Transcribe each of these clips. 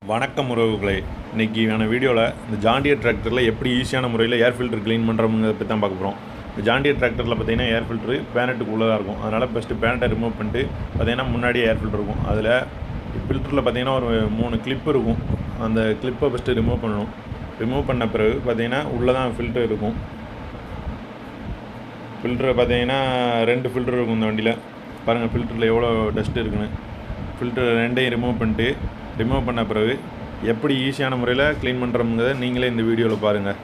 வணக்கம் உறவுகளே, இன்றைக்கியான வீடியோவில் இந்த Jhon Deere டிராக்டரில் எப்படி ஈஸியான முறையில் ஏர் ஃபில்டர் க்ளீன் பண்ணுறோங்கிறத பற்றி தான் பார்க்க போகிறோம். இந்த Jhon Deere டிராக்டரில் பார்த்தீங்கன்னா ஏர் ஃபில்ட்ரு பேனட்டுக்குள்ளே தான் இருக்கும். அதனால் ஃபஸ்ட்டு பேனட்டை ரிமூவ் பண்ணிட்டு பார்த்தீங்கன்னா முன்னாடியே ஏர் ஃபில்டர் இருக்கும். அதில் ஃபில்டரில் பார்த்தீங்கன்னா ஒரு 3 கிளிப் இருக்கும். அந்த கிளிப்பை ஃபஸ்ட்டு ரிமூவ் பண்ணணும். ரிமூவ் பண்ண பிறகு பார்த்தீங்கன்னா உள்ளே தான் ஃபில்டர் இருக்கும். ஃபில்டரை பார்த்தீங்கன்னா 2 ஃபில்டர் இருக்கும் இந்த வண்டியில். பாருங்கள் ஃபில்டரில் எவ்வளோ டஸ்ட் இருக்குன்னு. ஃபில்டர் 2ஐயும் ரிமூவ் பண்ண பிறகு எப்படி ஈஸியான முறையில் க்ளீன் பண்ணுறோங்கிறத நீங்களே இந்த வீடியோவில் பாருங்கள்.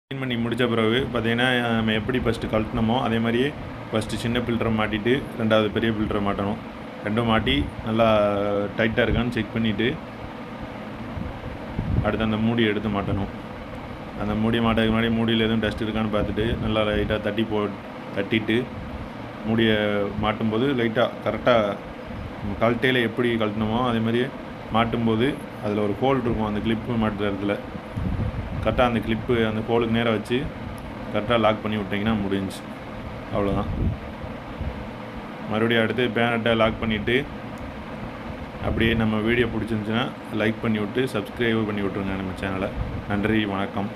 க்ளீன் பண்ணி முடித்த பிறகு பார்த்தீங்கன்னா நம்ம எப்படி ஃபஸ்ட்டு கழட்டினோமோ அதே மாதிரியே ஃபஸ்ட்டு சின்ன ஃபில்டரை மாட்டிட்டு ரெண்டாவது பெரிய ஃபில்டரை மாட்டணும். ரெண்டும் மாட்டி நல்லா டைட்டாக இருக்கான்னு செக் பண்ணிவிட்டு அடுத்து அந்த மூடியை எடுத்து மாட்டணும். அந்த மூடி மாட்டுறதுக்கு முன்னாடி மூடியில் எதுவும் டஸ்ட் இருக்கான்னு பார்த்துட்டு நல்லா லைட்டாக தட்டிட்டு மூடியை மாட்டும்போது லைட்டாக கரெக்டாக கழட்டையில் எப்படி கழட்டினோமோ அதே மாதிரியே மாட்டும்போது அதில் ஒரு ஹோல் இருக்கும். அந்த கிளிப்பு மாட்டுற இடத்துல கரெக்டாக அந்த கிளிப்பு அந்த ஹோலுக்கு நேராக வச்சு கரெக்டாக லாக் பண்ணி விட்டிங்கன்னா முடிஞ்சிச்சு. அவ்வளோதான். மறுபடியும் அடுத்து பேனட்டை லாக் பண்ணிவிட்டு அப்படியே நம்ம வீடியோ பிடிச்சிருந்துச்சுன்னா லைக் பண்ணி விட்டு சப்ஸ்கிரைப் பண்ணி விட்ருங்க நம்ம சேனலை. நன்றி, வணக்கம்.